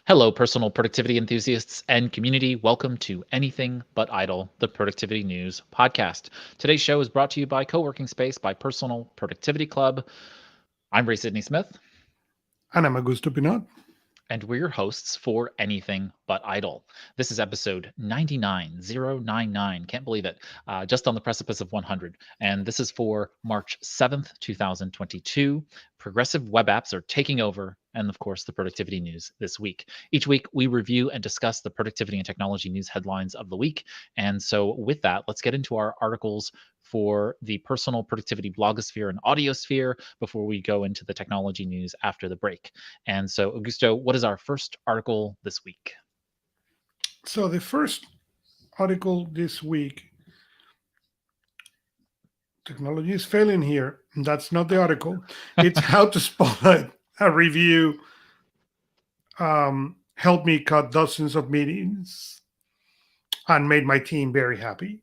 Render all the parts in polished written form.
Hello, personal productivity enthusiasts and community. Welcome to Anything But Idle, the Productivity News podcast. Today's show is brought to you by Co-working Space by Personal Productivity Club. I'm Ray Sidney-Smith, And I'm Augusto Pinaud. and we're your hosts for Anything But Idle. This is episode 99099. Can't believe it. Just on the precipice of 100. And this is for March 7th, 2022. Progressive web apps are taking over, and of course, the productivity news this week. Each week, we review and discuss the productivity and technology news headlines of the week. And so, with that, let's get into our articles for the personal productivity blogosphere and audiosphere before we go into the technology news after the break. And so, Augusto, what is our first article this week? So the first article this week, technology is failing here. That's not the article. It's how to spotlight a review. Helped me cut dozens of meetings and made my team very happy.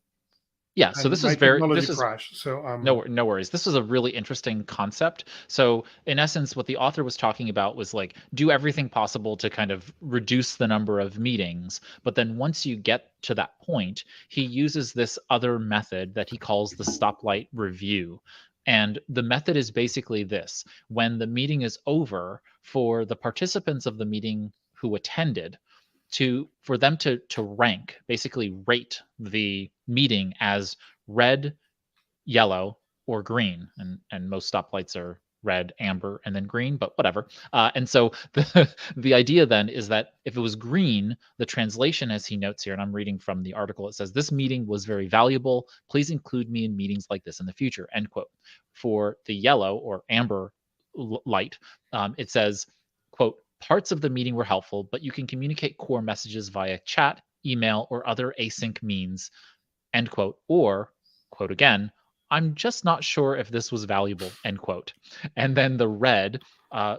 Yeah, so And my technology crashed. So no worries. This was a really interesting concept. So in essence, what the author was talking about was like do everything possible to kind of reduce the number of meetings. But then once you get to that point, he uses this other method that he calls the stoplight review. And the method is basically this: when the meeting is over, for the participants of the meeting who attended, for them to rank, basically rate the meeting as red, yellow, or green, and most stoplights are red, amber, and then green, but whatever. And so the idea then is that if it was green, the translation, as he notes here, and I'm reading from the article, it says, "This meeting was very valuable. Please include me in meetings like this in the future," end quote. For the yellow or amber light, it says, quote, "Parts of the meeting were helpful, but you can communicate core messages via chat, email, or other async means," end quote. Or, quote again, "I'm just not sure if this was valuable," end quote. And then the red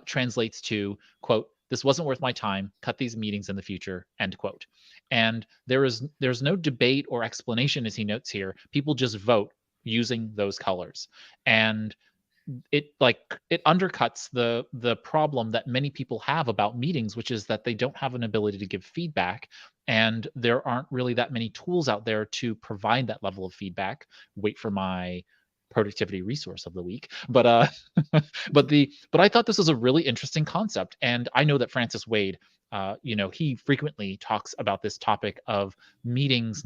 translates to, quote, "This wasn't worth my time. Cut these meetings in the future," end quote. And there's no debate or explanation, as he notes here. People just vote using those colors. And it undercuts the problem that many people have about meetings, which is that they don't have an ability to give feedback, and there aren't really that many tools out there to provide that level of feedback. Wait for my productivity resource of the week. But but I thought this was a really interesting concept, and I know that Francis Wade, he frequently talks about this topic of meetings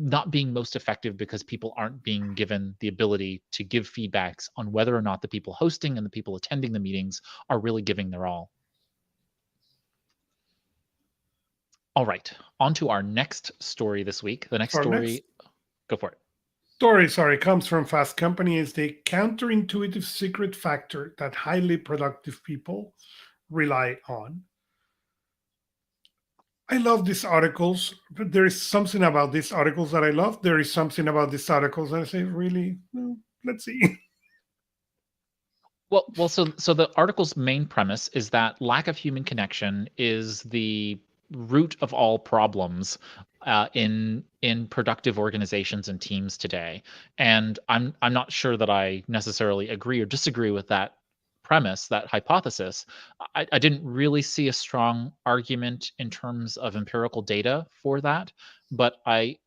not being most effective because people aren't being given the ability to give feedbacks on whether or not the people hosting and the people attending the meetings are really giving their all. All right, on to our next story this week. The next our story, next go for it. story, comes from Fast Company. Is the counterintuitive secret factor that highly productive people rely on. I love these articles, but there is something about these articles that I love. There is something about these articles that I say, really, well, let's see. So the article's main premise is that lack of human connection is the root of all problems in productive organizations and teams today. And I'm not sure that I necessarily agree or disagree with that premise, that hypothesis. I didn't really see a strong argument in terms of empirical data for that, but I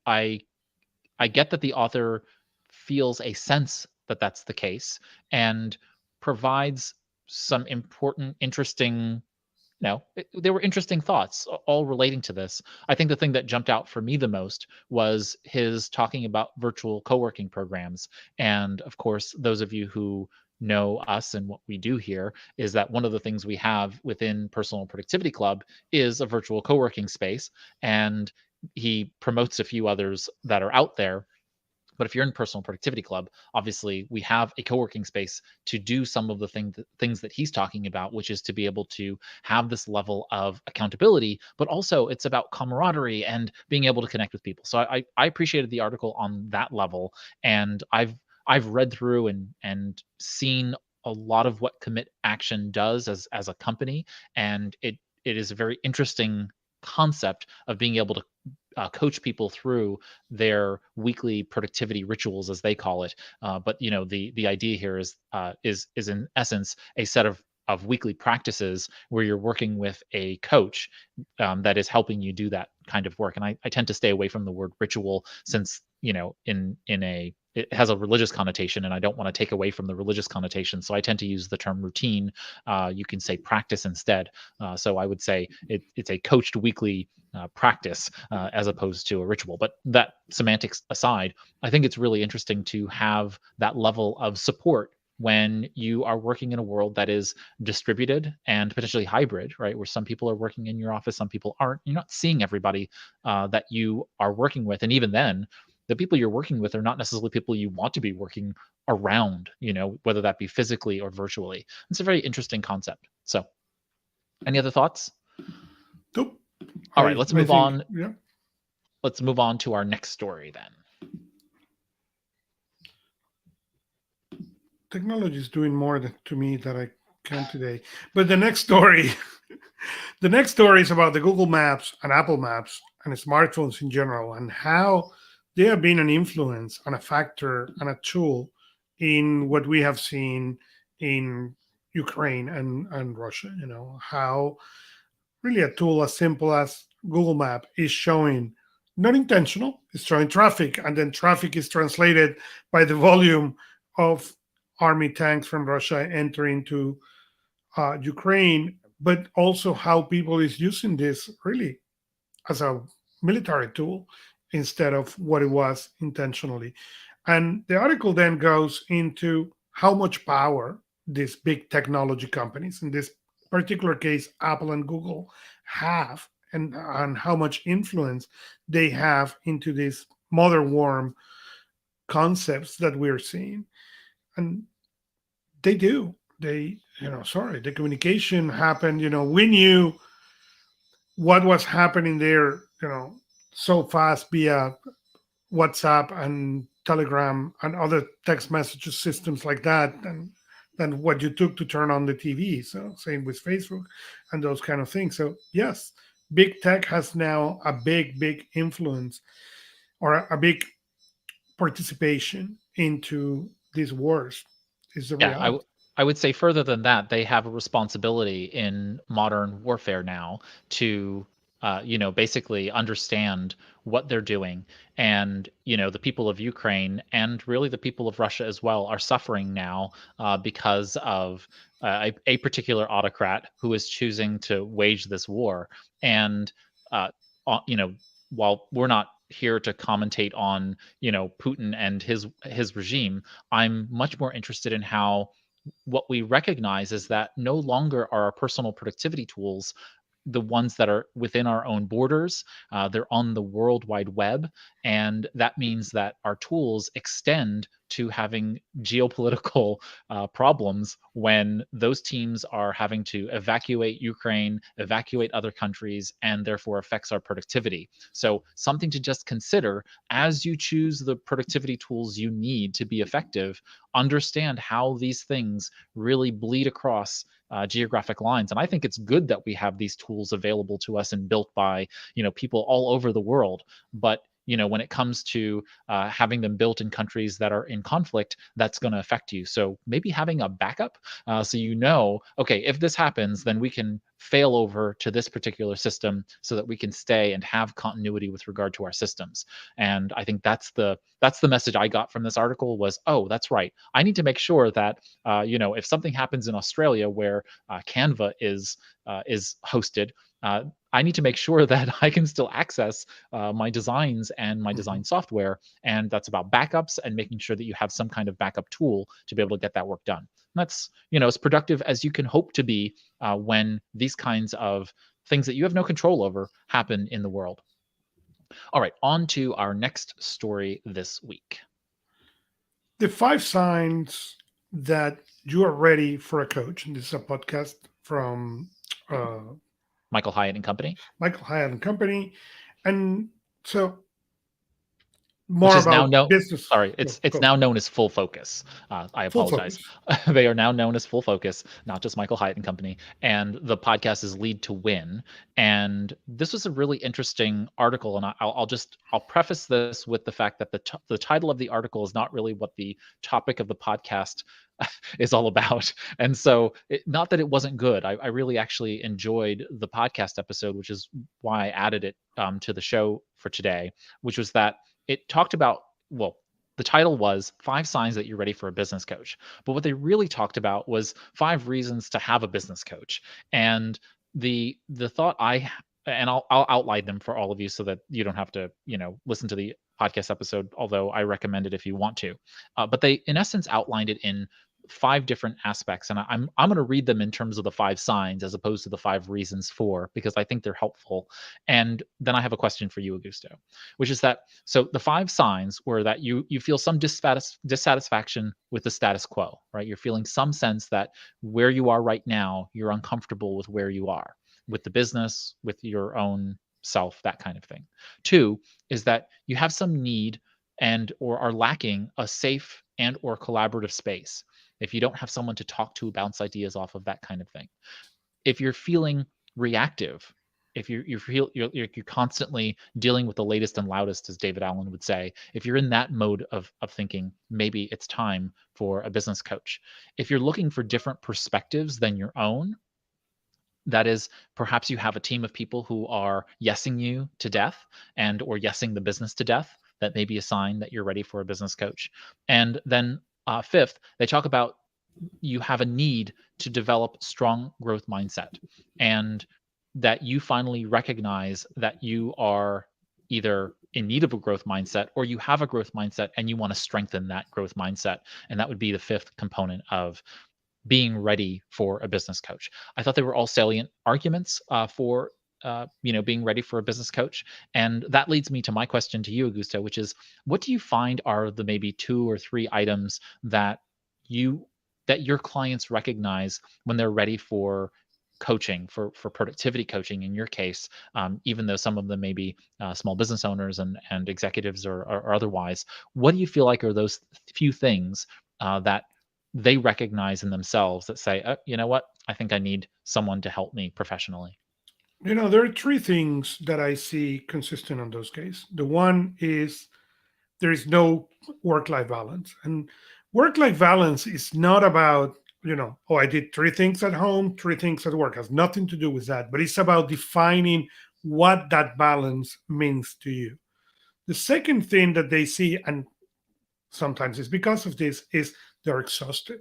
get that the author feels a sense that that's the case and provides some important, interesting, there were interesting thoughts all relating to this. I think the thing that jumped out for me the most was his talking about virtual co-working programs. And of course, those of you who know us and what we do here is that one of the things we have within Personal Productivity Club is a virtual co-working space. And he promotes a few others that are out there. But if you're in Personal Productivity Club, obviously we have a co-working space to do some of the things that he's talking about, which is to be able to have this level of accountability, but also it's about camaraderie and being able to connect with people. So I appreciated the article on that level, and I've read through and seen a lot of what Commit Action does as a company, and it is a very interesting concept of being able to coach people through their weekly productivity rituals, as they call it. But the idea here is in essence a set of of weekly practices where you're working with a coach that is helping you do that kind of work. And I tend to stay away from the word ritual, since in a it has a religious connotation, and I don't want to take away from the religious connotation. So I tend to use the term routine. You can say practice instead. So I would say it's a coached weekly practice as opposed to a ritual. But that semantics aside, I think it's really interesting to have that level of support when you are working in a world that is distributed and potentially hybrid, right? Where some people are working in your office, some people aren't. You're not seeing everybody that you are working with. And even then, the people you're working with are not necessarily people you want to be working around, whether that be physically or virtually. It's a very interesting concept. So, any other thoughts? Nope. All right, let's move on. Yeah. Let's move on to our next story then. Technology is doing more to me than I can today. But the next story, the next story is about the Google Maps and Apple Maps and smartphones in general, and how they have been an influence and a factor and a tool in what we have seen in Ukraine and Russia. How really a tool as simple as Google Map is showing, not intentional, it's showing traffic, and then traffic is translated by the volume of army tanks from Russia entering to Ukraine, but also how people is using this really as a military tool instead of what it was intentionally. And the article then goes into how much power these big technology companies, in this particular case, Apple and Google, have, and how much influence they have into these mother worm concepts that we're seeing. And they do. The communication happened. We knew what was happening there, so fast via WhatsApp and Telegram and other text messages systems like that, and than what you took to turn on the TV. So same with Facebook and those kind of things. So yes, big tech has now a big influence, or a big participation into these wars. Is the Yeah, reality. I would say further than that, they have a responsibility in modern warfare now to, basically understand what they're doing. And, the people of Ukraine and really the people of Russia as well are suffering now because of a particular autocrat who is choosing to wage this war. And, uh, you know, while we're not here to commentate on, Putin and his regime, I'm much more interested in how what we recognize is that no longer are our personal productivity tools the ones that are within our own borders. They're on the World Wide Web. And that means that our tools extend to having geopolitical problems when those teams are having to evacuate Ukraine, evacuate other countries, and therefore affects our productivity. So, something to just consider as you choose the productivity tools you need to be effective. Understand how these things really bleed across geographic lines. And I think it's good that we have these tools available to us and built by, people all over the world. But when it comes to having them built in countries that are in conflict, that's going to affect you. So maybe having a backup, so okay, if this happens, then we can fail over to this particular system so that we can stay and have continuity with regard to our systems. And I think that's the message I got from this article was, oh, that's right. I need to make sure that if something happens in Australia where Canva is hosted, I need to make sure that I can still access my designs and my design software. And that's about backups and making sure that you have some kind of backup tool to be able to get that work done. And that's, as productive as you can hope to be when these kinds of things that you have no control over happen in the world. All right, on to our next story this week. The 5 signs that you are ready for a coach. And this is a podcast from Michael Hyatt and Company. Michael Hyatt and Company. And so which more is now about known. business. Sorry, Go, it's go. now known as Full Focus. I Full apologize. focus. They are now known as Full Focus, not just Michael Hyatt and Company. And the podcast is Lead to Win. And this was a really interesting article. And I'll preface this with the fact that the title of the article is not really what the topic of the podcast is all about. And so, not that it wasn't good. I really actually enjoyed the podcast episode, which is why I added it to the show for today, which was that it talked about, well, the title was 5 Signs That You're Ready for a Business Coach. But what they really talked about was 5 reasons to have a business coach. And the thought I'll outline them for all of you so that you don't have to, listen to the podcast episode, although I recommend it if you want to. But they, in essence, outlined it in 5 different aspects, and I'm going to read them in terms of the 5 signs as opposed to the 5 reasons for, because I think they're helpful. And then I have a question for you, Augusto, which is that, so the 5 signs were that you feel some dissatisfaction with the status quo, right? You're feeling some sense that where you are right now, you're uncomfortable with where you are, with the business, with your own self, that kind of thing. 2 is that you have some need and or are lacking a safe and or collaborative space. If you don't have someone to talk to, bounce ideas off of, that kind of thing. If you're feeling reactive, if you feel you're constantly dealing with the latest and loudest, as David Allen would say, if you're in that mode of thinking, maybe it's time for a business coach. If you're looking for different perspectives than your own, that is, perhaps you have a team of people who are yesing you to death and or yesing the business to death, that may be a sign that you're ready for a business coach. And then 5th, they talk about you have a need to develop strong growth mindset, and that you finally recognize that you are either in need of a growth mindset or you have a growth mindset and you want to strengthen that growth mindset. And that would be the 5th component of being ready for a business coach. I thought they were all salient arguments for being ready for a business coach. And that leads me to my question to you, Augusto, which is, what do you find are the maybe 2 or 3 items that your clients recognize when they're ready for coaching, for productivity coaching in your case, even though some of them may be small business owners and executives or otherwise? What do you feel like are those few things that they recognize in themselves that say, oh, you know what, I think I need someone to help me professionally? There are 3 things that I see consistent on those cases. The one is there is no work-life balance, and work-life balance is not about, oh, I did 3 things at home, 3 things at work. It has nothing to do with that, but it's about defining what that balance means to you. The second thing that they see, and sometimes it's because of this, is they're exhausted.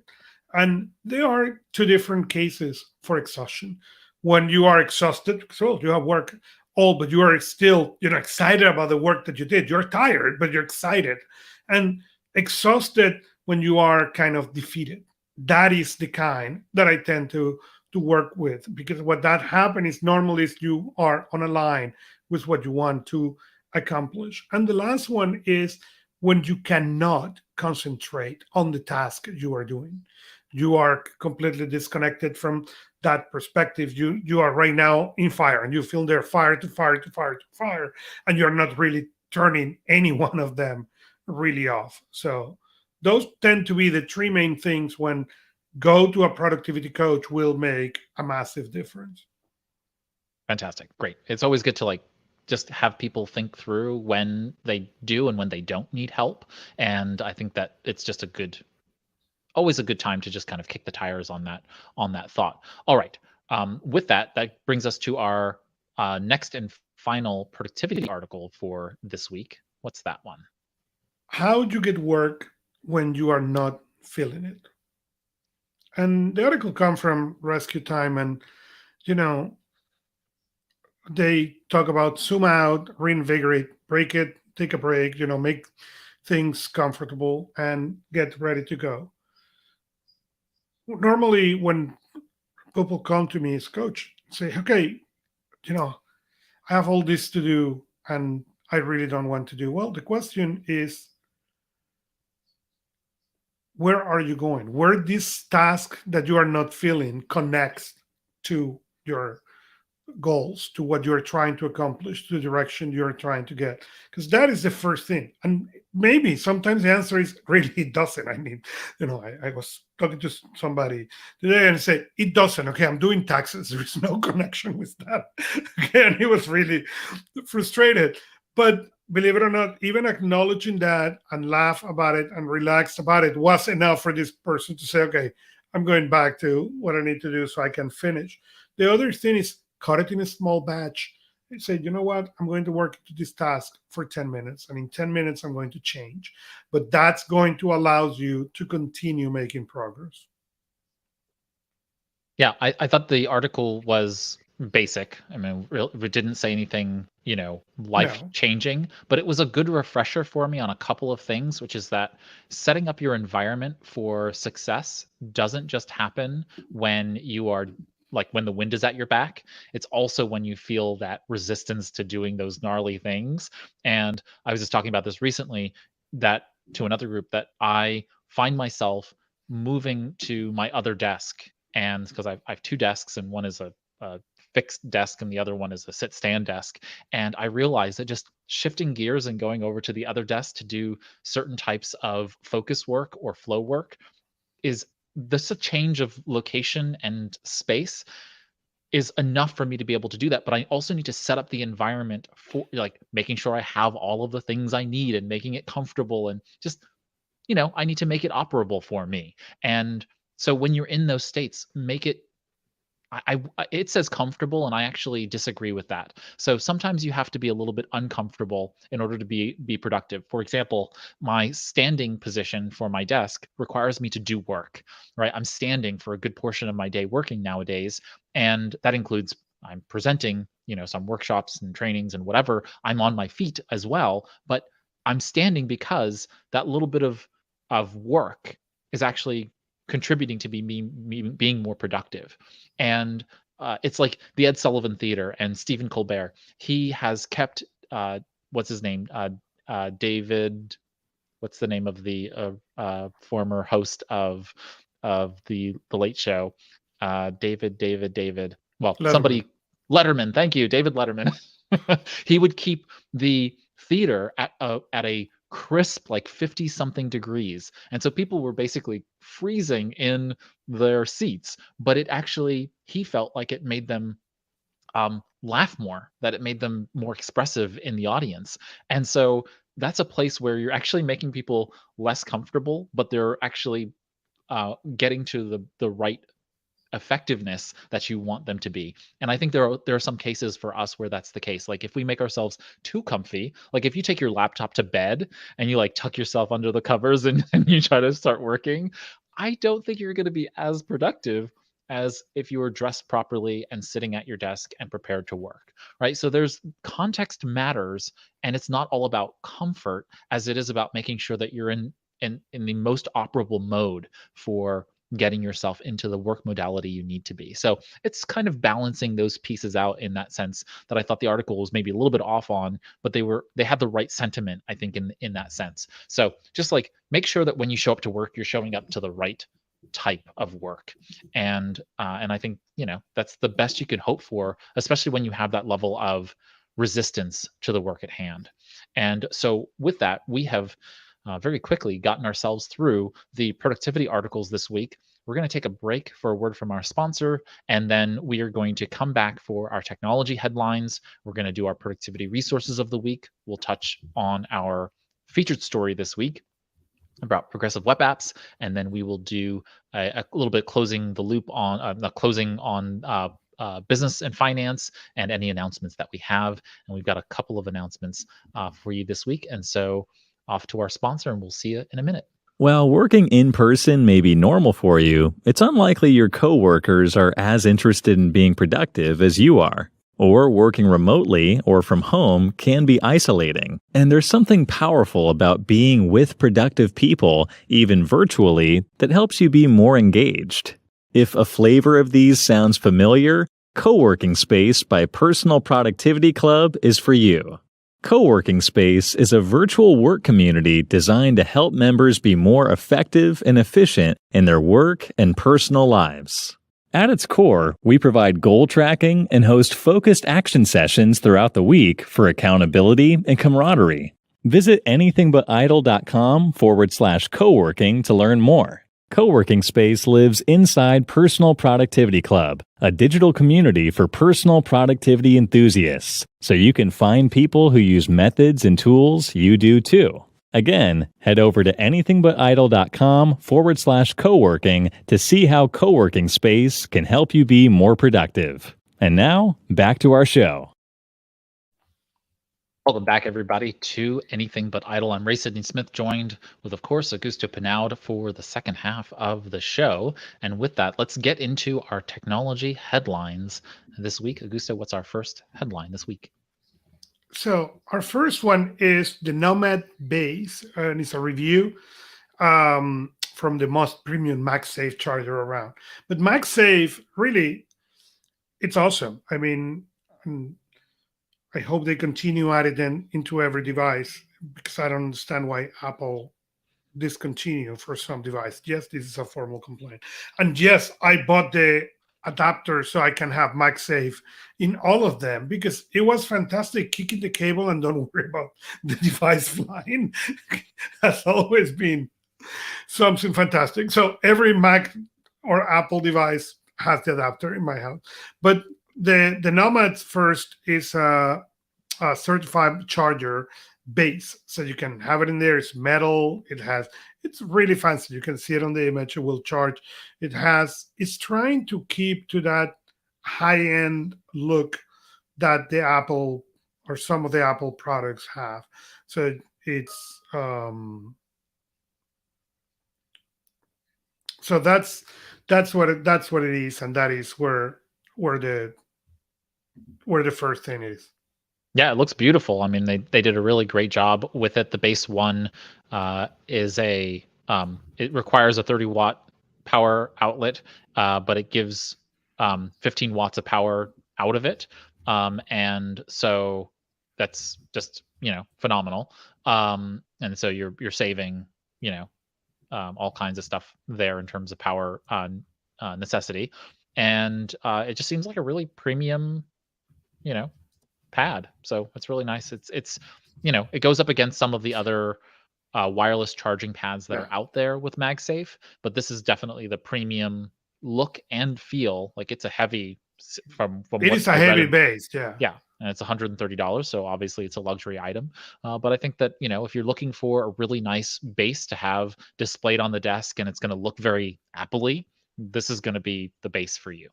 And there are 2 different cases for exhaustion. When you are exhausted, so you have work all, but you are still, excited about the work that you did. You're tired, but you're excited. And exhausted when you are kind of defeated. That is the kind that I tend to work with, because what that happens is normally is you are on a line with what you want to accomplish. And the last one is when you cannot concentrate on the task you are doing. You are completely disconnected from that perspective. You are right now in fire, and you feel there fire to fire to fire to fire, and you're not really turning any one of them really off. So those tend to be the 3 main things when go to a productivity coach will make a massive difference. Fantastic. Great. It's always good to just have people think through when they do and when they don't need help. And I think that it's just always a good time to just kind of kick the tires on that thought. All right. With that brings us to our next and final productivity article for this week. What's that one? How do you get work when you are not feeling it? And the article comes from Rescue Time, and you know they talk about zoom out, reinvigorate, break it, take a break, make things comfortable and get ready to go. Normally, when people come to me as coach, say, okay, I have all this to do and I really don't want to do. Well, the question is, where are you going? Where this task that you are not feeling connects to your goals, to what you're trying to accomplish, to the direction you're trying to get, because that is the first thing. And maybe sometimes the answer is really it doesn't. I mean, I was talking to somebody today and said it doesn't. Okay, I'm doing taxes. There is no connection with that. Okay, and he was really frustrated. But believe it or not, even acknowledging that and laugh about it and relax about it was enough for this person to say, okay, I'm going back to what I need to do so I can finish. The other thing is cut it in a small batch. Say, you know what? I'm going to work to this task for 10 minutes. And in 10 minutes, I'm going to change. But that's going to allow you to continue making progress. Yeah, I thought the article was basic. I mean, it didn't say anything, life-changing, but it was a good refresher for me on a couple of things, which is that setting up your environment for success doesn't just happen when you are when the wind is at your back. It's also when you feel that resistance to doing those gnarly things. And I was just talking about this recently, that to another group, that I find myself moving to my other desk, and because I have two desks, and one is a fixed desk and the other one is a sit stand desk, and I realized that just shifting gears and going over to the other desk to do certain types of focus work or flow work is this a change of location and space is enough for me to be able to do that. But I also need to set up the environment for making sure I have all of the things I need and making it comfortable, and just I need to make it operable for me. And so when you're in those states, make it it says comfortable, and I actually disagree with that. So sometimes you have to be a little bit uncomfortable in order to be productive. For example, my standing position for my desk requires me to do work, right? I'm standing for a good portion of my day working nowadays, and that includes I'm presenting, some workshops and trainings and whatever. I'm on my feet as well, but I'm standing because that little bit of work is actually contributing to me being more productive. And it's like the Ed Sullivan Theater and Stephen Colbert. He has kept what's his name? David. What's the name of the former host of the Late Show? David. Well, Letterman. Somebody. Letterman. Thank you, David Letterman. He would keep the theater at a crisp 50 something degrees, and so people were basically freezing in their seats, but he felt like it made them laugh more, that it made them more expressive in the audience. And so that's a place where you're actually making people less comfortable, but they're actually getting to the right effectiveness that you want them to be. And I think there are some cases for us where that's the case. Like if we make ourselves too comfy, like if you take your laptop to bed and you tuck yourself under the covers and you try to start working, I don't think you're going to be as productive as if you were dressed properly and sitting at your desk and prepared to work, right? So there's context matters, and it's not all about comfort as it is about making sure that you're in the most operable mode for getting yourself into the work modality you need to be. So it's kind of balancing those pieces out in that sense that I thought the article was maybe a little bit off on, but they had the right sentiment, I think, in that sense. So just make sure that when you show up to work, you're showing up to the right type of work. And I think, that's the best you can hope for, especially when you have that level of resistance to the work at hand. And so with that, we have very quickly gotten ourselves through the productivity articles this week. We're going to take a break for a word from our sponsor, and then we are going to come back for our technology headlines. We're going to do our productivity resources of the week. We'll touch on our featured story this week about progressive web apps, and then we will do a little bit closing the loop on business and finance and any announcements that we have. And we've got a couple of announcements for you this week. And so off to our sponsor, and we'll see you in a minute. While working in person may be normal for you, it's unlikely your coworkers are as interested in being productive as you are. Or working remotely or from home can be isolating. And there's something powerful about being with productive people, even virtually, that helps you be more engaged. If a flavor of these sounds familiar, Co-working Space by Personal Productivity Club is for you. Co-working Space is a virtual work community designed to help members be more effective and efficient in their work and personal lives. At its core, we provide goal tracking and host focused action sessions throughout the week for accountability and camaraderie. Visit anythingbutidle.com/coworking to learn more. Coworking Space lives inside Personal Productivity Club, a digital community for personal productivity enthusiasts, so you can find people who use methods and tools you do too. Again, head over to anythingbutidle.com/coworking to see how Coworking Space can help you be more productive. And now, back to our show. Welcome back, everybody, to Anything But Idle. I'm Ray Sidney-Smith, joined with, of course, Augusto Pinaud for the second half of the show. And with that, let's get into our technology headlines this week. Augusto, what's our first headline this week? So our first one is the Nomad Base, and it's a review from the most premium MagSafe charger around. But MagSafe, really, it's awesome. I mean, I hope they continue adding into every device, because I don't understand why Apple discontinue for some device. Yes, this is a formal complaint. And yes, I bought the adapter so I can have MagSafe in all of them, because it was fantastic. Kicking the cable and don't worry about the device flying has always been something fantastic. So every Mac or Apple device has the adapter in my house. But the Nomad first is a certified charger base, so you can have it in there. It's metal. It's really fancy. You can see it on the image. It will charge. It's trying to keep to that high-end look that the Apple or some of the Apple products have. So it's so that's what it is, and that is where the first thing is. Yeah, it looks beautiful. I mean, they did a really great job with it. The base one is it requires a 30-watt power outlet, but it gives 15 watts of power out of it, and so that's just phenomenal. And so you're saving all kinds of stuff there in terms of power necessity, and it just seems like a really premium pad. So it's really nice. It's it goes up against some of the other wireless charging pads that are out there with MagSafe, but this is definitely the premium look and feel. Like, it's a heavy from it is a heavy base. Yeah, and it's $130, so obviously it's a luxury item. But I think that if you're looking for a really nice base to have displayed on the desk and it's going to look very Apple-y, this is going to be the base for you.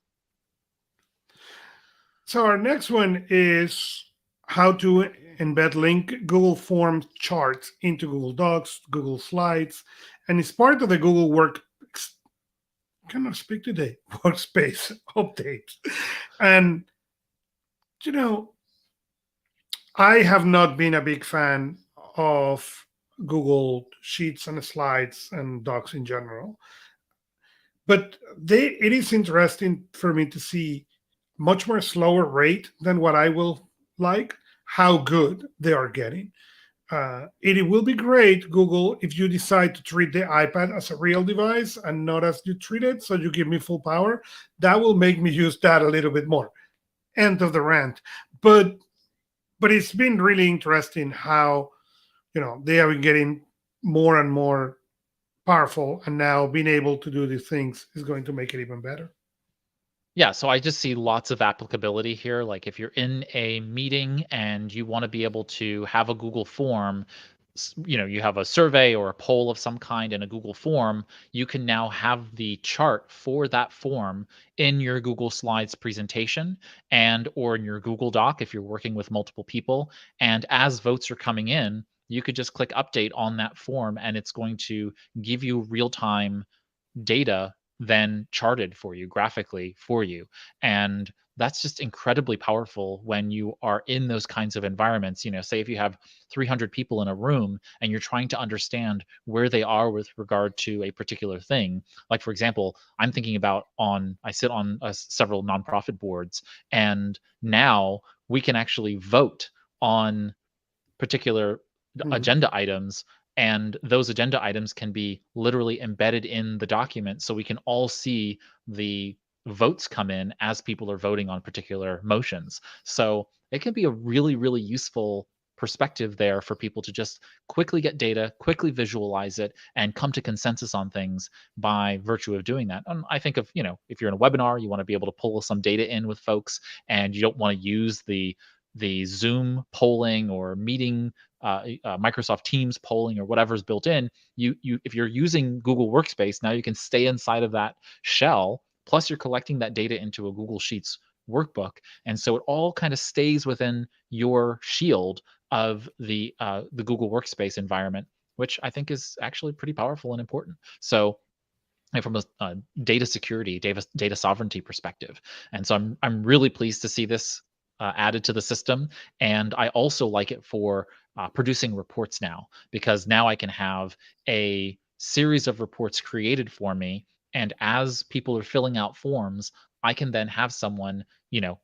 So our next one is how to embed link Google Forms charts into Google Docs, Google Slides, and it's part of the Google Workspace update. And I have not been a big fan of Google Sheets and Slides and Docs in general, but it is interesting for me to see much more slower rate than what I will like, how good they are getting. It will be great, Google, if you decide to treat the iPad as a real device and not as you treat it, so you give me full power. That will make me use that a little bit more. End of the rant. But it's been really interesting how they have been getting more and more powerful, and now being able to do these things is going to make it even better. Yeah, so I just see lots of applicability here. Like, if you're in a meeting and you want to be able to have a Google form, you have a survey or a poll of some kind in a Google form, you can now have the chart for that form in your Google Slides presentation or in your Google Doc if you're working with multiple people. And as votes are coming in, you could just click update on that form, and it's going to give you real-time data then charted for you graphically for you. And that's just incredibly powerful when you are in those kinds of environments. Say if you have 300 people in a room and you're trying to understand where they are with regard to a particular thing. Like, for example, I'm thinking about I sit on several nonprofit boards, and now we can actually vote on particular agenda items, and those agenda items can be literally embedded in the document, so we can all see the votes come in as people are voting on particular motions. So it can be a really, really useful perspective there for people to just quickly get data, quickly visualize it, and come to consensus on things by virtue of doing that. And I think of, if you're in a webinar, you want to be able to pull some data in with folks, and you don't want to use the Zoom polling or meeting, Microsoft Teams polling or whatever's built in. If you're using Google Workspace, now you can stay inside of that shell. Plus, you're collecting that data into a Google Sheets workbook, and so it all kind of stays within your shield of the Google Workspace environment, which I think is actually pretty powerful and important. So, and from a data security, data sovereignty perspective, and so I'm really pleased to see this added to the system, and I also like it for producing reports now, because now I can have a series of reports created for me, and as people are filling out forms, I can then have someone,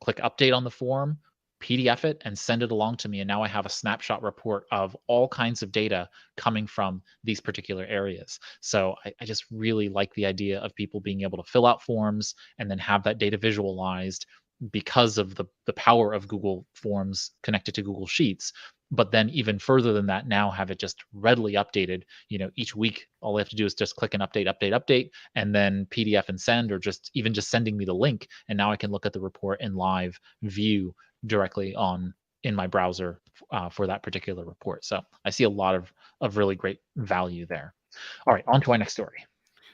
click update on the form, PDF it, and send it along to me. And now I have a snapshot report of all kinds of data coming from these particular areas. So I just really like the idea of people being able to fill out forms and then have that data visualized because of the power of Google Forms connected to Google Sheets. But then even further than that, now have it just readily updated. Each week, all I have to do is just click an update, and then PDF and send, or just sending me the link. And now I can look at the report in live view directly in my browser for that particular report. So I see a lot of really great value there. All right, on to our next story.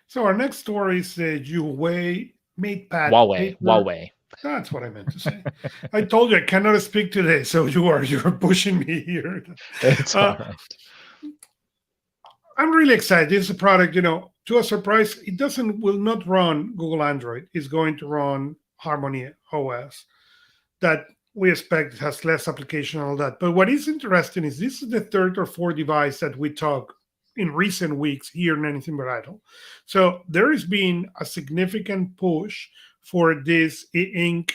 So our next story is Huawei MatePad. Huawei. That's what I meant to say. I told you I cannot speak today, so you're pushing me here. It's all right. I'm really excited. This is a product, to a surprise, will not run Google Android. It's going to run Harmony OS. That we expect has less application and all that. But what is interesting is this is the third or fourth device that we talk in recent weeks here in Anything But Idle. So there has been a significant push for these e-ink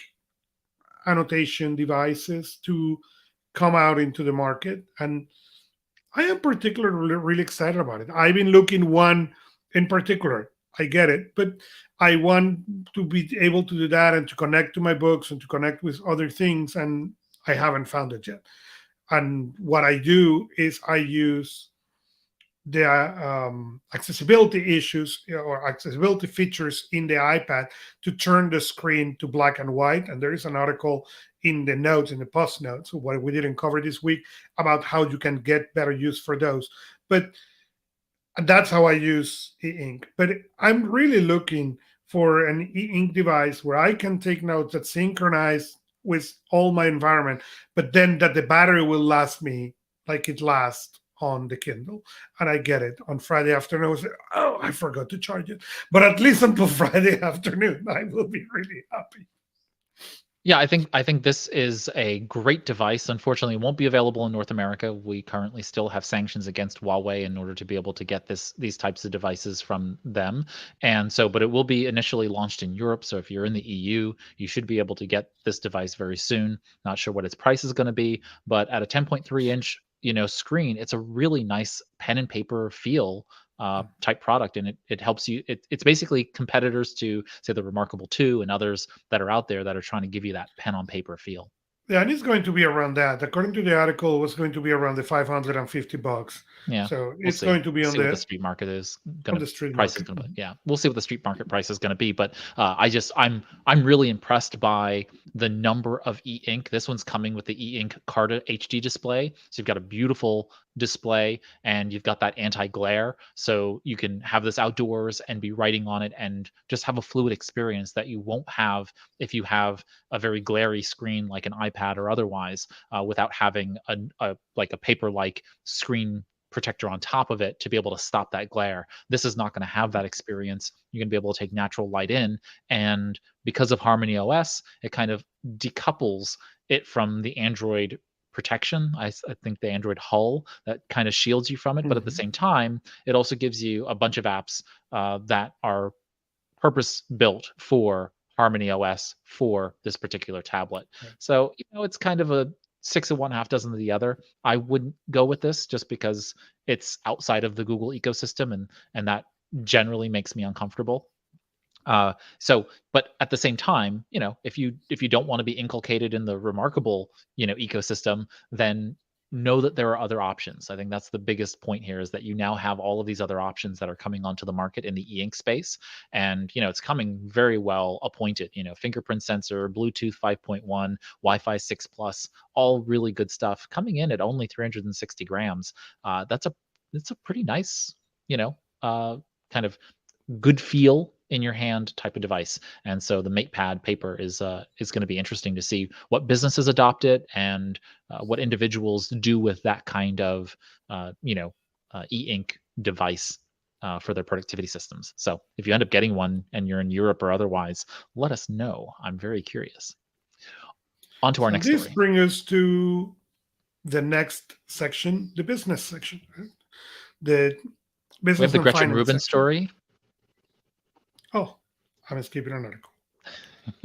annotation devices to come out into the market. And I am particularly really excited about it. I've been looking one in particular. I get it, but I want to be able to do that and to connect to my books and to connect with other things, and I haven't found it yet. And what I do is I use the accessibility issues or accessibility features in the iPad to turn the screen to black and white. And there is an article in the notes, in the post notes, what we didn't cover this week, about how you can get better use for those. But that's how I use e-ink. But I'm really looking for an e-ink device where I can take notes that synchronize with all my environment, but then that the battery will last me like it lasts on the Kindle. And I get it on Friday afternoon. I say, oh, I forgot to charge it. But at least until Friday afternoon, I will be really happy. Yeah, I think this is a great device. Unfortunately, it won't be available in North America. We currently still have sanctions against Huawei in order to be able to get these types of devices from them. And so, but it will be initially launched in Europe. So if you're in the EU, you should be able to get this device very soon. Not sure what its price is going to be, but at a 10.3-inch screen, it's a really nice pen and paper feel type product, and it helps you. It's basically competitors to, say, the Remarkable 2 and others that are out there that are trying to give you that pen on paper feel. Yeah, and it's going to be around that. According to the article, it was going to be around the $550. Yeah, so it's going to be we'll on see what the street market is going to Yeah, we'll see what the street market price is going to be. But I'm really impressed by the number of e-ink. This one's coming with the e-ink Carta HD display, so you've got a beautiful display and you've got that anti-glare, so you can have this outdoors and be writing on it and just have a fluid experience that you won't have if you have a very glary screen like an iPad or otherwise, without having a paper-like screen protector on top of it to be able to stop that glare. This is not going to have that experience. You're going to be able to take natural light in, and because of Harmony OS, it kind of decouples it from the Android protection. I think the Android hull that kind of shields you from it, but at the same time, it also gives you a bunch of apps that are purpose built for Harmony OS for this particular tablet. Right. So it's kind of a 6 of one, half dozen of the other. I wouldn't go with this just because it's outside of the Google ecosystem, and that generally makes me uncomfortable. But at the same time, if you don't want to be inculcated in the Remarkable, ecosystem, then know that there are other options. I think that's the biggest point here, is that you now have all of these other options that are coming onto the market in the e-ink space, and it's coming very well appointed. Fingerprint sensor, Bluetooth 5.1, Wi-Fi 6 plus, all really good stuff coming in at only 360 grams. That's a pretty nice, kind of good feel in your hand type of device. And so the MatePad paper is going to be interesting to see what businesses adopt it, and what individuals do with that kind of e-ink device for their productivity systems. So if you end up getting one and you're in Europe or otherwise, let us know. I'm very curious. On to our next this story. brings us to the next section, the business section. Right? The business We have the and Gretchen finance Rubin section. story. Oh, I'm skipping an article.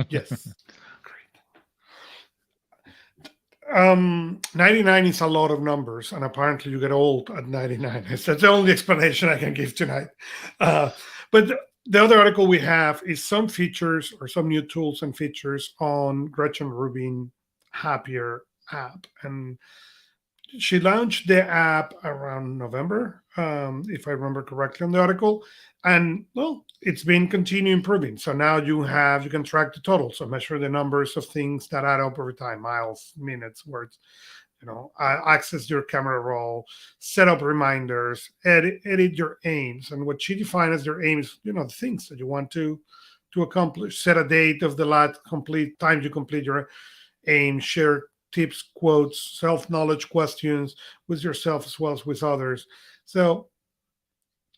Yes. Great. 99 is a lot of numbers, and apparently you get old at 99. That's the only explanation I can give tonight. But the other article we have is some features, or some new tools and features on Gretchen Rubin Happier app. And she launched the app around November, if I remember correctly on the article. And well, it's been continuing improving. So now you can track the total. So measure the numbers of things that add up over time, miles, minutes, words, access your camera roll, set up reminders, edit your aims. And what she defined as your aims, the things that you want to accomplish, set a date of the last time you complete your aim, share tips, quotes, self-knowledge questions with yourself as well as with others. So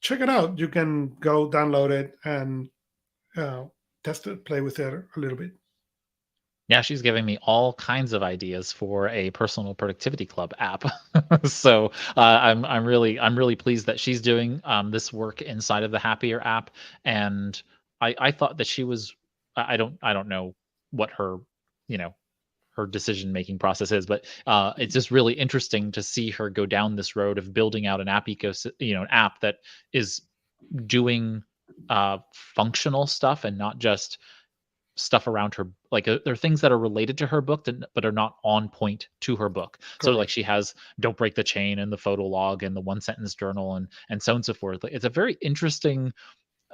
check it out. You can go download it and test it, play with it a little bit. Yeah, she's giving me all kinds of ideas for a personal productivity club app. So I'm really pleased that she's doing this work inside of the Happier app. And I thought that she was, I don't know what her her decision making process is, but it's just really interesting to see her go down this road of building out an app ecosystem, an app that is doing functional stuff and not just stuff around her. Like there are things that are related to her book but are not on point to her book. So like she has Don't Break the Chain and the photo log and the one sentence journal and so on and so forth. It's a very interesting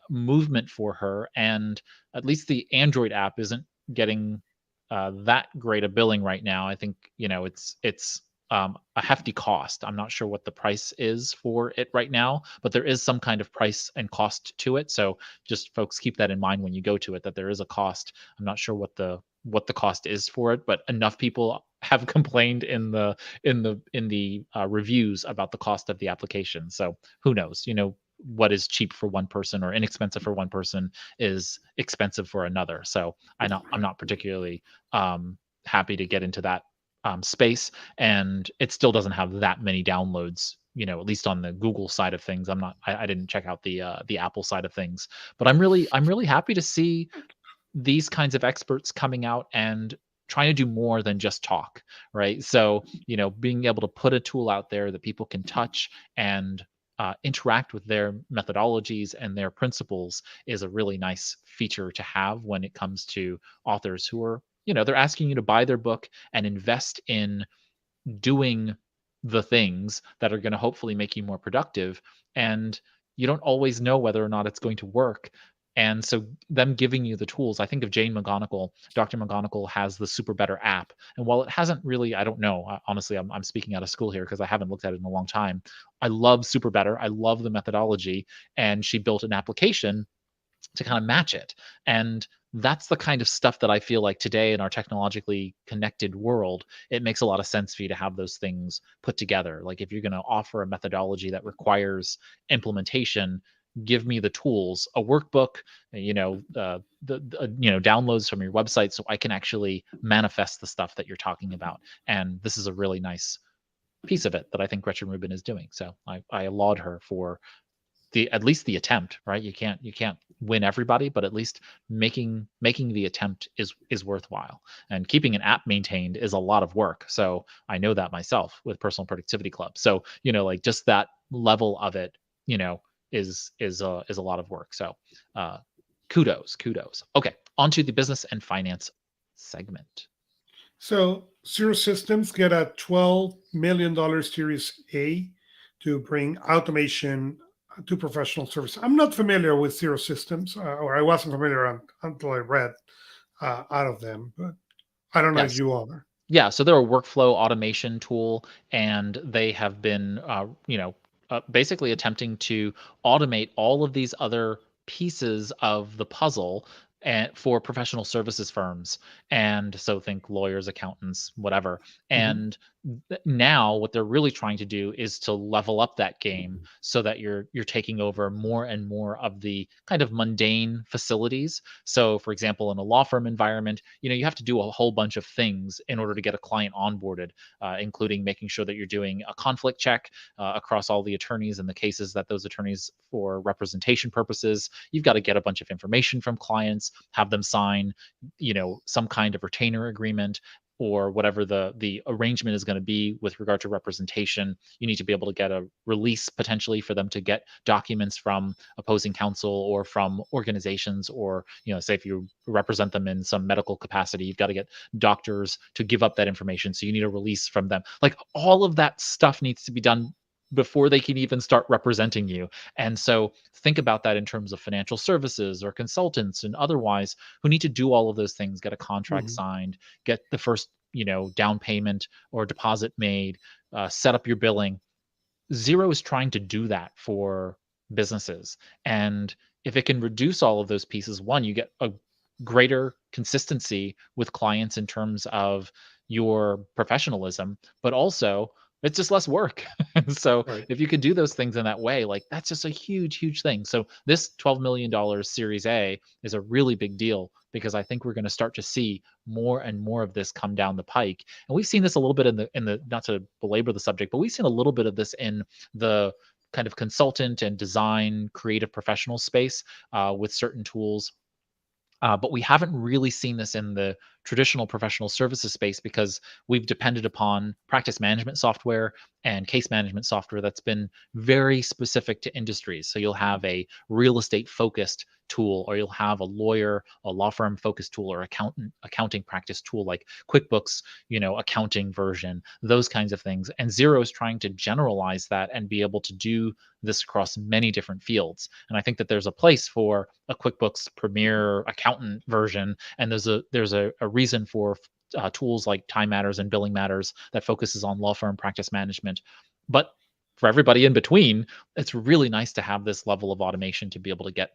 movement for her, and at least the Android app isn't getting that great a billing right now. I think it's a hefty cost. I'm not sure what the price is for it right now, but there is some kind of price and cost to it. So just folks keep that in mind when you go to it, that there is a cost. I'm not sure what the cost is for it, but enough people have complained in the reviews about the cost of the application. So who knows? What is cheap for one person or inexpensive for one person is expensive for another. So I'm not particularly happy to get into that space, and it still doesn't have that many downloads, at least on the Google side of things. I didn't check out the Apple side of things, but I'm really happy to see these kinds of experts coming out and trying to do more than just talk, right? So being able to put a tool out there that people can touch and interact with their methodologies and their principles is a really nice feature to have when it comes to authors who are, they're asking you to buy their book and invest in doing the things that are going to hopefully make you more productive. And you don't always know whether or not it's going to work. And so them giving you the tools, I think of Jane McGonigal. Dr. McGonigal has the Super Better app. And while it hasn't really, I don't know, honestly, I'm speaking out of school here because I haven't looked at it in a long time. I love Super Better. I love the methodology. And she built an application to kind of match it. And that's the kind of stuff that I feel like today in our technologically connected world, it makes a lot of sense for you to have those things put together. Like if you're going to offer a methodology that requires implementation, give me the tools, a workbook, downloads from your website so I can actually manifest the stuff that you're talking about. And this is a really nice piece of it that I think Gretchen Rubin is doing. So I laud her for at least the attempt, right? You can't win everybody, but at least making the attempt is worthwhile. And keeping an app maintained is a lot of work. So I know that myself with Personal Productivity Club. So like just that level of it, is a lot of work. So Kudos. Okay, on to the business and finance segment. So Zero Systems get a $12 million Series A to bring automation to professional service. I'm not familiar with Zero Systems, or I wasn't familiar until I read out of them, but I don't know if Yes. you are. Yeah, so they're a workflow automation tool, and they have been, basically attempting to automate all of these other pieces of the puzzle and for professional services firms. And so think lawyers, accountants, whatever. Mhm. And now what they're really trying to do is to level up that game so that you're taking over more and more of the kind of mundane facilities. So for example, in a law firm environment, you have to do a whole bunch of things in order to get a client onboarded, including making sure that you're doing a conflict check across all the attorneys and the cases that those attorneys, for representation purposes, you've got to get a bunch of information from clients, have them sign, some kind of retainer agreement, or whatever the arrangement is going to be with regard to representation. You need to be able to get a release potentially for them to get documents from opposing counsel or from organizations, or say if you represent them in some medical capacity, you've got to get doctors to give up that information, so you need a release from them. Like, all of that stuff needs to be done before they can even start representing you. And so think about that in terms of financial services or consultants and otherwise, who need to do all of those things, get a contract Mhm. signed, get the first down payment or deposit made, set up your billing. Zero is trying to do that for businesses. And if it can reduce all of those pieces, one, you get a greater consistency with clients in terms of your professionalism, but also it's just less work. So Right. if you could do those things in that way, like, that's just a huge thing. So this $12 million Series A is a really big deal, because I think we're going to start to see more and more of this come down the pike. And we've seen this a little bit in the not to belabor the subject, but we've seen a little bit of this in the kind of consultant and design creative professional space, with certain tools. But we haven't really seen this in the traditional professional services space, because we've depended upon practice management software and case management software that's been very specific to industries. So you'll have a real estate focused tool, or you'll have a law firm focused tool, or accounting practice tool like QuickBooks, accounting version, those kinds of things. And Zero is trying to generalize that and be able to do this across many different fields. And I think that there's a place for a QuickBooks Premier accountant version, and there's a reason for tools like Time Matters and Billing Matters that focuses on law firm practice management. But for everybody in between, it's really nice to have this level of automation to be able to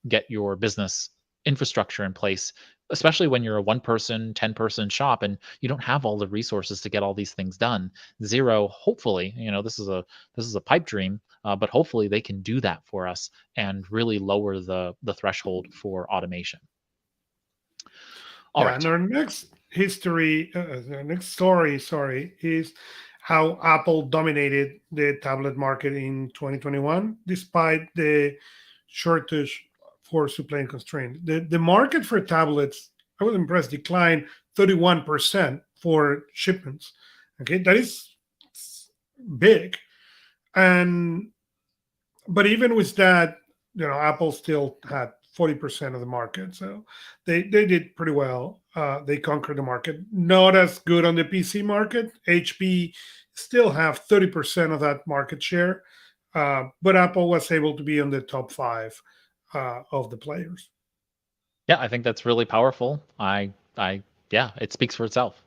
get your business infrastructure in place, especially when you're a 1-person, 10-person shop and you don't have all the resources to get all these things done. Zero, hopefully, this is a pipe dream, but hopefully they can do that for us and really lower the threshold for automation. All Yeah, right. and our next story, sorry, is how Apple dominated the tablet market in 2021, despite the shortage for supply and constraint. The market for tablets, I was impressed, declined 31% for shipments. Okay, that is big. And but even with that, Apple still had 40% of the market. So they did pretty well. They conquered the market. Not as good on the PC market. HP still have 30% of that market share. But Apple was able to be on the top 5 of the players. Yeah, I think that's really powerful. Yeah, it speaks for itself.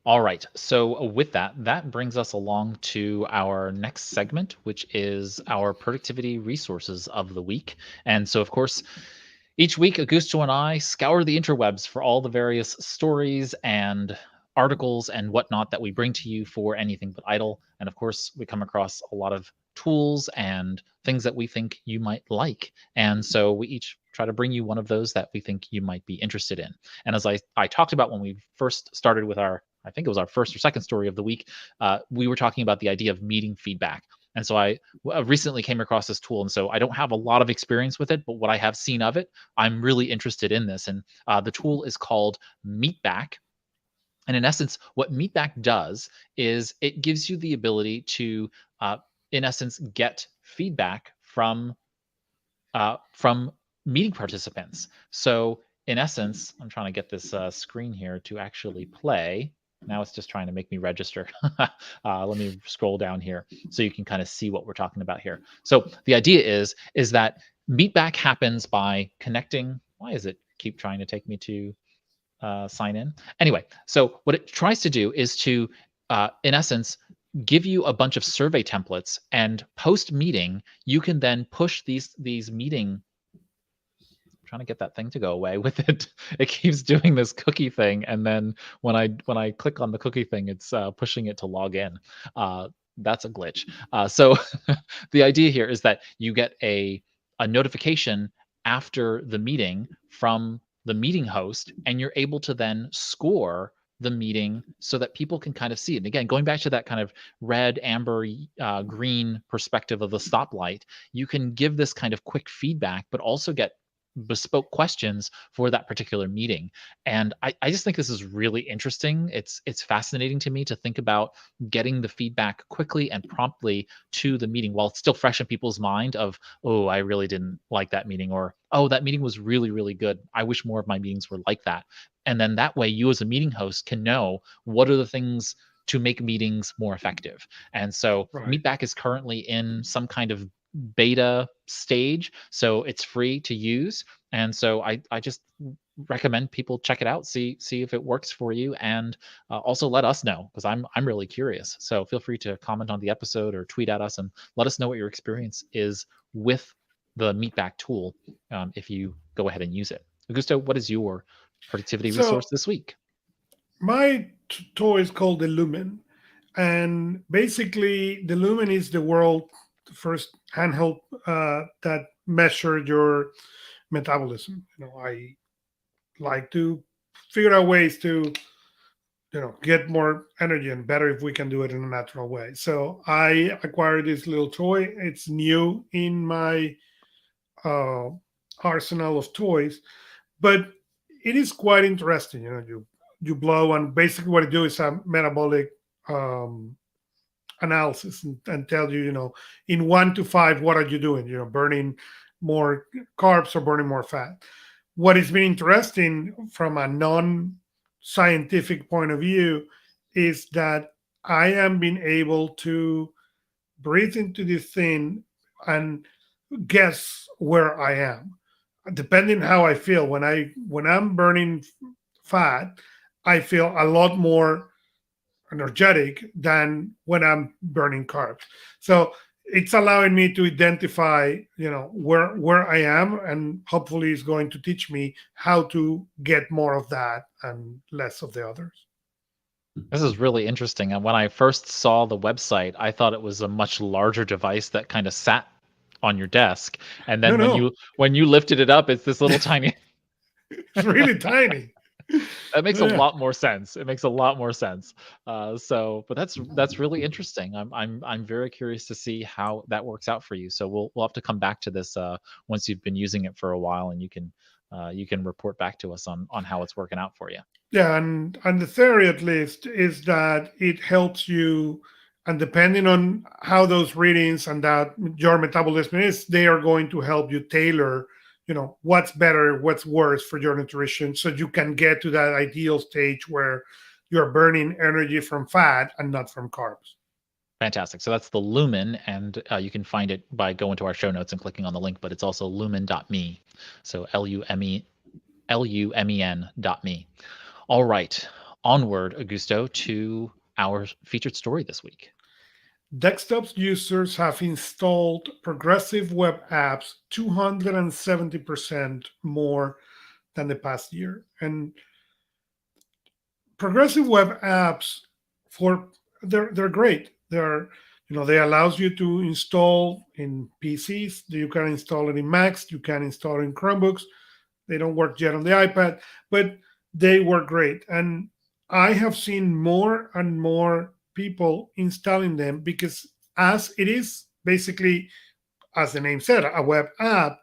All right. So with that brings us along to our next segment, which is our productivity resources of the week. And so, of course, each week, Augusto and I scour the interwebs for all the various stories and articles and whatnot that we bring to you for Anything But Idle. And of course, we come across a lot of tools and things that we think you might like. And so we each try to bring you one of those that we think you might be interested in. And as I talked about when we first started with I think it was our first or second story of the week, we were talking about the idea of meeting feedback. And so I recently came across this tool. And so I don't have a lot of experience with it, but what I have seen of it, I'm really interested in this. And the tool is called Meetback. And in essence, what Meetback does is it gives you the ability to, in essence, get feedback from meeting participants. So in essence, I'm trying to get this screen here to actually play. Now it's just trying to make me register. Let me scroll down here so you can kind of see what we're talking about here. So the idea is that Meetback happens by connecting. Why is it keep trying to take me to sign in? Anyway, so what it tries to do is to, in essence, give you a bunch of survey templates, and post meeting, you can then push these meeting. Trying to get that thing to go away with it. It keeps doing this cookie thing, and then when I click on the cookie thing, it's pushing it to log in. That's a glitch. So the idea here is that you get a notification after the meeting from the meeting host, and you're able to then score the meeting so that people can kind of see it. And again, going back to that kind of red, amber, green perspective of the stoplight, you can give this kind of quick feedback, but also get bespoke questions for that particular meeting. And I just think this is really interesting. It's fascinating to me to think about getting the feedback quickly and promptly to the meeting while it's still fresh in people's mind of, oh, I really didn't like that meeting, or, oh, that meeting was really, really good. I wish more of my meetings were like that. And then that way you as a meeting host can know what are the things to make meetings more effective. And so Meetback is currently in some kind of beta stage, so it's free to use. And so I just recommend people check it out, see if it works for you, and also let us know, because I'm really curious. So feel free to comment on the episode or tweet at us and let us know what your experience is with the Meetback tool, if you go ahead and use it. Augusto, what is your productivity resource this week? My toy is called the Lumen, and basically the Lumen is the world's first handheld that measured your metabolism. I like to figure out ways to get more energy, and better if we can do it in a natural way. So I acquired this little toy. It's new in my arsenal of toys, but it is quite interesting. You blow, and basically what it do is a metabolic analysis, and tell you, in 1 to 5, what are you doing? Burning more carbs or burning more fat. What has been interesting from a non-scientific point of view is that I am being able to breathe into this thing and guess where I am, depending how I feel. When I'm burning fat, I feel a lot more energetic than when I'm burning carbs. So it's allowing me to identify, where I am, and hopefully it's going to teach me how to get more of that and less of the others. This is really interesting. And when I first saw the website, I thought it was a much larger device that kind of sat on your desk. And then when you lifted it up, it's this little tiny. It's really tiny. That makes a lot more sense. It makes a lot more sense. But that's really interesting. I'm very curious to see how that works out for you. So we'll have to come back to this once you've been using it for a while, and you can report back to us on how it's working out for you. Yeah, and the theory, at least, is that it helps you, and depending on how those readings and that your metabolism is, they are going to help you tailor what's better, what's worse for your nutrition, so you can get to that ideal stage where you're burning energy from fat and not from carbs. Fantastic. So that's the Lumen, and you can find it by going to our show notes and clicking on the link, but it's also lumen.me. So lumen.me. All right. Onward, Augusto, to our featured story this week. Desktop users have installed progressive web apps 270% more than the past year. And progressive web apps, they're great. They allows you to install in PCs. You can install it in Macs. You can install it in Chromebooks. They don't work yet on the iPad, but they work great. And I have seen more and more people installing them, because as it is basically, as the name said, a web app,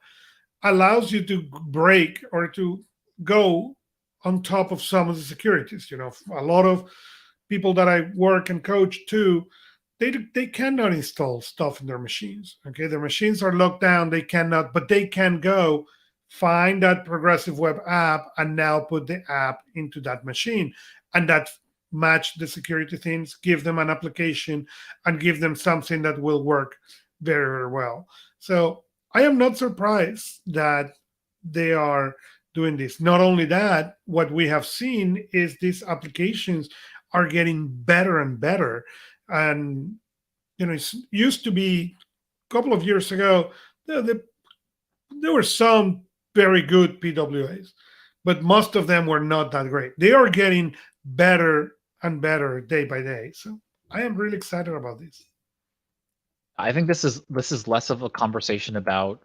allows you to break or to go on top of some of the securities. A lot of people that I work and coach too, they cannot install stuff in their machines. Okay, their machines are locked down. They cannot, but they can go find that progressive web app and now put the app into that machine, and that match the security things, give them an application, and give them something that will work very, very well. So I am not surprised that they are doing this. Not only that, what we have seen is these applications are getting better and better. And it used to be a couple of years ago, there were some very good PWAs, but most of them were not that great. They are getting better and better day by day. So I am really excited about this. I think this is less of a conversation about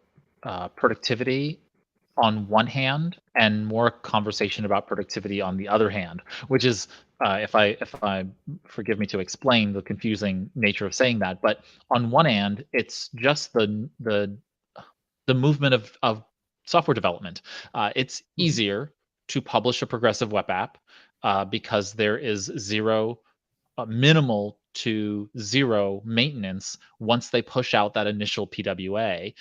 productivity on one hand and more conversation about productivity on the other hand, which is if I forgive me to explain the confusing nature of saying that, but on one hand, it's just the movement of software development. It's easier to publish a progressive web app because there is minimal to zero maintenance once they push out that initial PWA,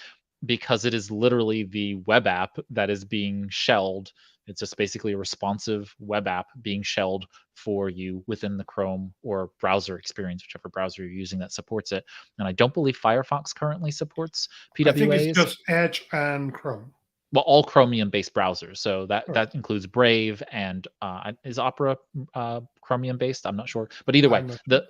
because it is literally the web app that is being shelled. It's just basically a responsive web app being shelled for you within the Chrome or browser experience, whichever browser you're using that supports it. And I don't believe Firefox currently supports PWAs. I think it's just Edge and Chrome. Well, all Chromium-based browsers. So that includes Brave and is Opera Chromium-based? I'm not sure. But either way, the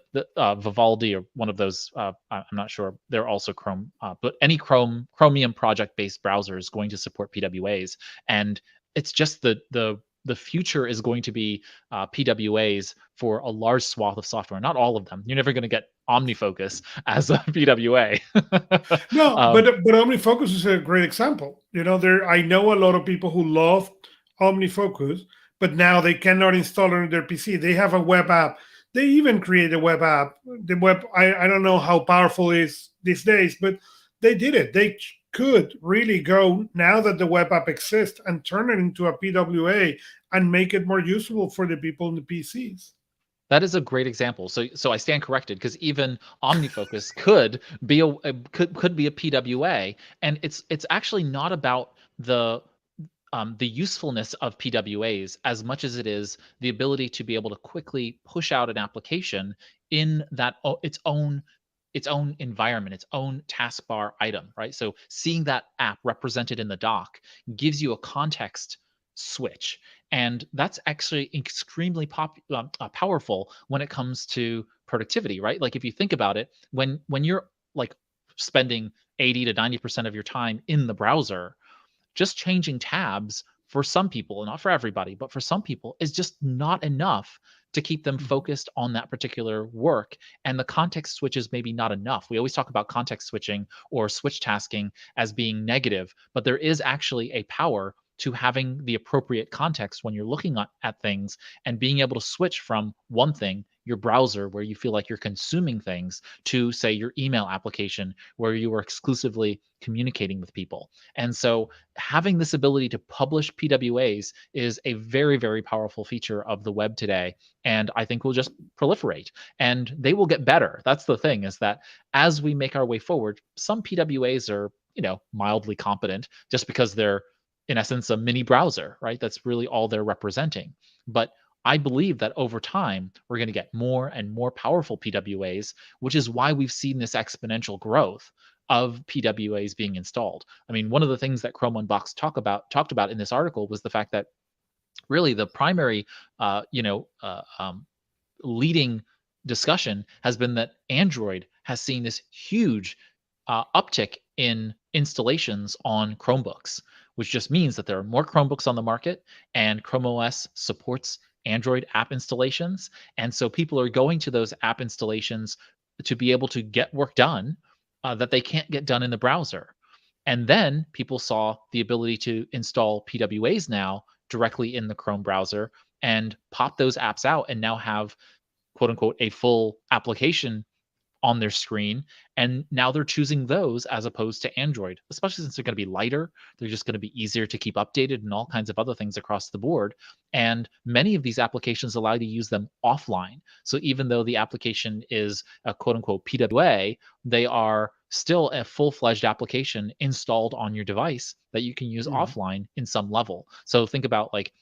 Vivaldi or one of those, I'm not sure. They're also Chrome. But any Chromium project-based browser is going to support PWAs, and it's just the future is going to be PWAs for a large swath of software. Not all of them. You're never going to get Omnifocus as a PWA. No, but Omnifocus is a great example. I know a lot of people who love Omnifocus, but now they cannot install it on their PC. They have a web app. They even create a web app. I don't know how powerful it is these days, but they did it. They could really go, now that the web app exists, and turn it into a PWA and make it more usable for the people in the PCs. That is a great example. So I stand corrected, because even Omnifocus could be a PWA, and it's actually not about the usefulness of PWAs as much as it is the ability to be able to quickly push out an application in that its own environment, its own taskbar item, right? So seeing that app represented in the dock gives you a context switch, and that's actually extremely powerful when it comes to productivity, right? Like if you think about it, when you're like spending 80 to 90% of your time in the browser, just changing tabs for some people, not for everybody, but for some people, is just not enough to keep them focused on that particular work. And the context switch is maybe not enough. We always talk about context switching or switch tasking as being negative, but there is actually a power to having the appropriate context when you're looking at things and being able to switch from one thing, your browser, where you feel like you're consuming things, to say your email application where you are exclusively communicating with people. And so having this ability to publish PWAs is a very, very powerful feature of the web today, and I think will just proliferate, and they will get better. That's the thing, is that as we make our way forward, some PWAs are, mildly competent just because they're in essence a mini browser, right? That's really all they're representing. But I believe that over time, we're going to get more and more powerful PWAs, which is why we've seen this exponential growth of PWAs being installed. I mean, one of the things that Chrome Unboxed talked about in this article was the fact that really the primary, leading discussion has been that Android has seen this huge uptick in installations on Chromebooks, which just means that there are more Chromebooks on the market, and Chrome OS supports Android app installations. And so people are going to those app installations to be able to get work done that they can't get done in the browser. And then people saw the ability to install PWAs now directly in the Chrome browser and pop those apps out, and now have, quote unquote, a full application on their screen. And now they're choosing those as opposed to Android, especially since they're going to be lighter. They're just going to be easier to keep updated and all kinds of other things across the board. And many of these applications allow you to use them offline. So even though the application is a quote unquote PWA, they are still a full-fledged application installed on your device that you can use offline in some level. So think about, like,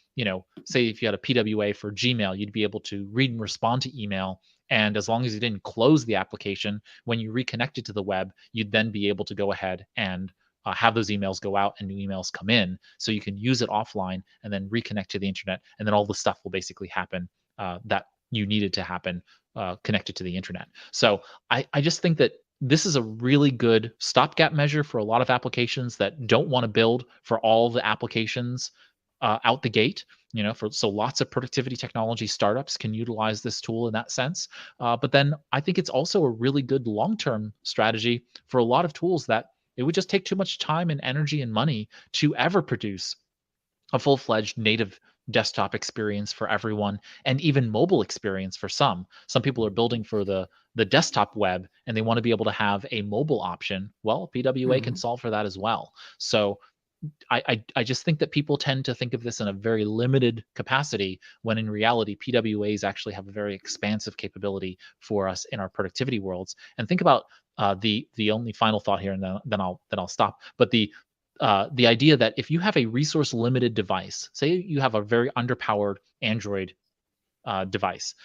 say if you had a PWA for Gmail, you'd be able to read and respond to email. And as long as you didn't close the application, when you reconnected to the web, you'd then be able to go ahead and have those emails go out and new emails come in. So you can use it offline and then reconnect to the internet. And then all the stuff will basically happen that you needed to happen connected to the internet. So I just think that this is a really good stopgap measure for a lot of applications that don't want to build for all the applications out the gate. So lots of productivity technology startups can utilize this tool in that sense. But then I think it's also a really good long-term strategy for a lot of tools that it would just take too much time and energy and money to ever produce a full-fledged native desktop experience for everyone, and even mobile experience for some. Some people are building for the desktop web and they want to be able to have a mobile option. Well, PWA can solve for that as well. So I just think that people tend to think of this in a very limited capacity, when in reality PWAs actually have a very expansive capability for us in our productivity worlds. And think about the only final thought here, and then I'll stop. But the idea that if you have a resource limited device, say you have a very underpowered Android device,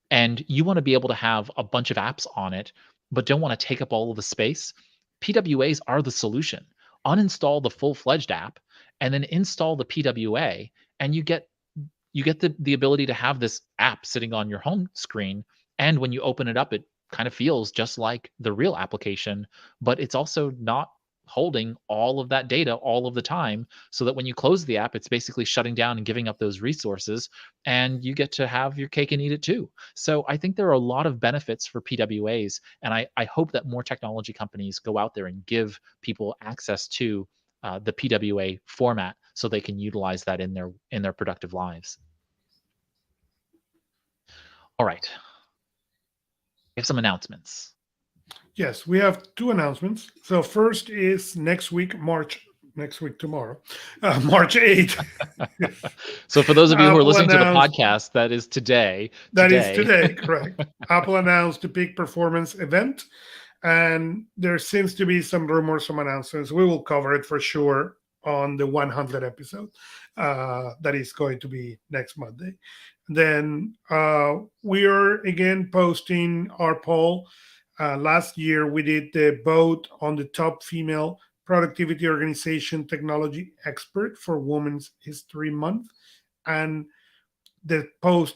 and you want to be able to have a bunch of apps on it, but don't want to take up all of the space, PWAs are the solution. Uninstall the full-fledged app and then install the PWA, and you get the ability to have this app sitting on your home screen. And when you open it up, it kind of feels just like the real application, but it's also not holding all of that data all of the time, so that when you close the app, it's basically shutting down and giving up those resources, and you get to have your cake and eat it too. So I think there are a lot of benefits for PWAs, and I hope that more technology companies go out there and give people access to the PWA format so they can utilize that in their productive lives. All right. We have some announcements. Yes, we have two announcements. So first is next week, tomorrow, March 8th. So for those of you who are listening to the announced- podcast, that is today. That is today, correct. Apple announced the Peak Performance event, and there seems to be some rumors, some announcements. We will cover it for sure on the 100 episode. That is going to be next Monday. Then we are again posting our poll. Last year, we did the vote on the top female productivity organization technology expert for Women's History Month. And the poll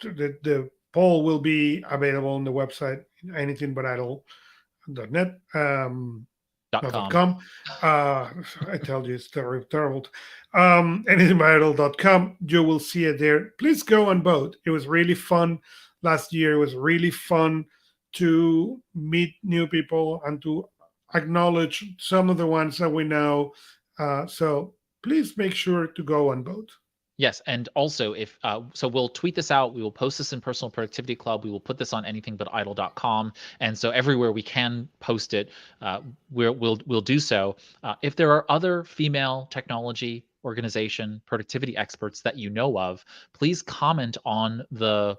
will be available on the website, anythingbutidle.net. .com. I tell you, it's terrible. Anythingbutidle.com. You will see it there. Please go and vote. It was really fun last year. It was really fun to meet new people and to acknowledge some of the ones that we know. So please make sure to go and vote. Yes, and also if so, we'll tweet this out. We will post this in Personal Productivity Club. We will put this on anythingbutidle.com, and so everywhere we can post it, we'll do so. If there are other female technology organization productivity experts that you know of, please comment on the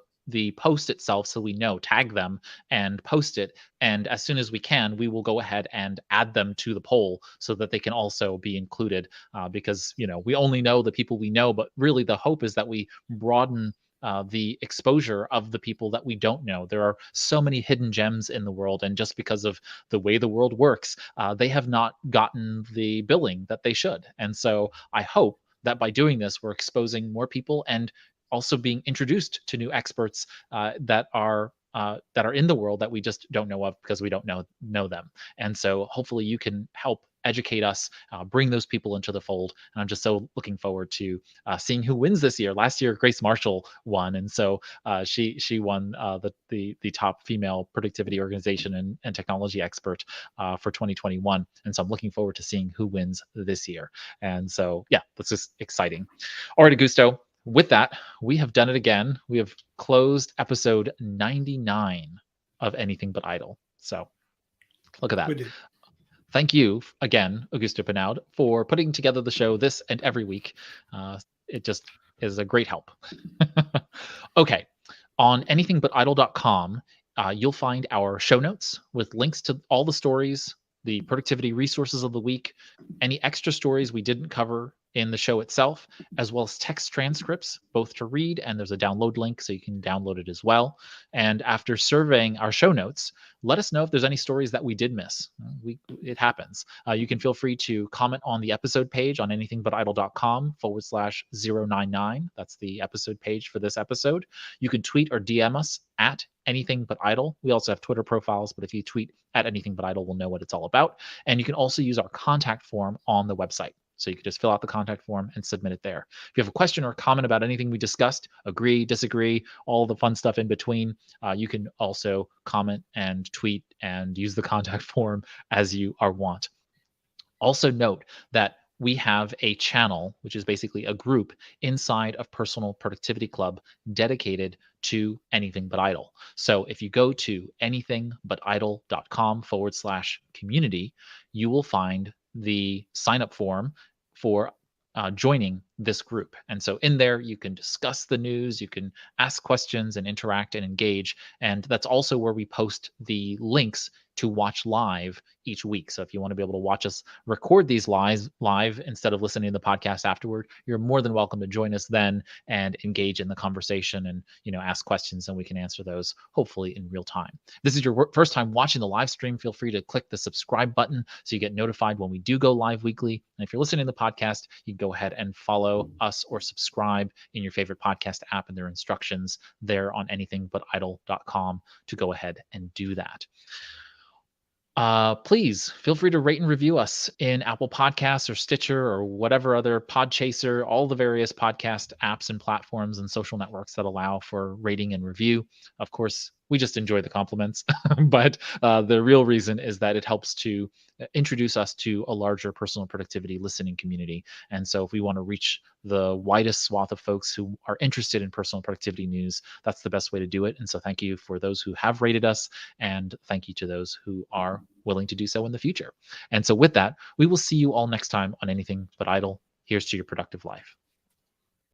post itself so we know, tag them and post it. And as soon as we can, we will go ahead and add them to the poll so that they can also be included, because we only know the people we know, but really the hope is that we broaden the exposure of the people that we don't know. There are so many hidden gems in the world, and just because of the way the world works, they have not gotten the billing that they should. And so I hope that by doing this, we're exposing more people and also being introduced to new experts that are in the world that we just don't know of because we don't know them. And so hopefully you can help educate us, bring those people into the fold. And I'm just so looking forward to seeing who wins this year. Last year, Grace Marshall won, and so she won the top female productivity organization and technology expert for 2021. And so I'm looking forward to seeing who wins this year. And so yeah, that's just exciting. All right, Augusto. With that, we have done it again. We have closed episode 99 of Anything But Idle. So look at that. We did. Thank you again, Augusto Pinaud, for putting together the show this and every week. It just is a great help. Okay, on anythingbutidle.com, you'll find our show notes with links to all the stories the productivity resources of the week, any extra stories we didn't cover in the show itself, as well as text transcripts, both to read, and there's a download link so you can download it as well. And after surveying our show notes, let us know if there's any stories that we did miss. It happens. You can feel free to comment on the episode page on anythingbutidle.com/099. That's the episode page for this episode. You can tweet or DM us at anythingbutidle. We also have Twitter profiles, but if you tweet at anythingbutidle, we'll know what it's all about. And you can also use our contact form on the website. So you can just fill out the contact form and submit it there. If you have a question or a comment about anything we discussed, agree, disagree, all the fun stuff in between, you can also comment and tweet and use the contact form as you want. Also note that we have a channel, which is basically a group inside of Personal Productivity Club dedicated to Anything But Idle. So if you go to anythingbutidle.com/community, you will find the sign up form for joining this group. And so in there, you can discuss the news, you can ask questions and interact and engage. And that's also where we post the links to watch live each week. So if you want to be able to watch us record these live instead of listening to the podcast afterward, you're more than welcome to join us then and engage in the conversation and ask questions, and we can answer those hopefully in real time. If this is your first time watching the live stream, feel free to click the subscribe button so you get notified when we do go live weekly. And if you're listening to the podcast, you can go ahead and follow us or subscribe in your favorite podcast app, and there are instructions there on anythingbutidle.com to go ahead and do that. Please feel free to rate and review us in Apple Podcasts or Stitcher or whatever other Podchaser, all the various podcast apps and platforms and social networks that allow for rating and review. Of course, we just enjoy the compliments, but the real reason is that it helps to introduce us to a larger personal productivity listening community. And so if we want to reach the widest swath of folks who are interested in personal productivity news, that's the best way to do it. And so thank you for those who have rated us, and thank you to those who are willing to do so in the future. And so with that, we will see you all next time on Anything But Idle. Here's to your productive life.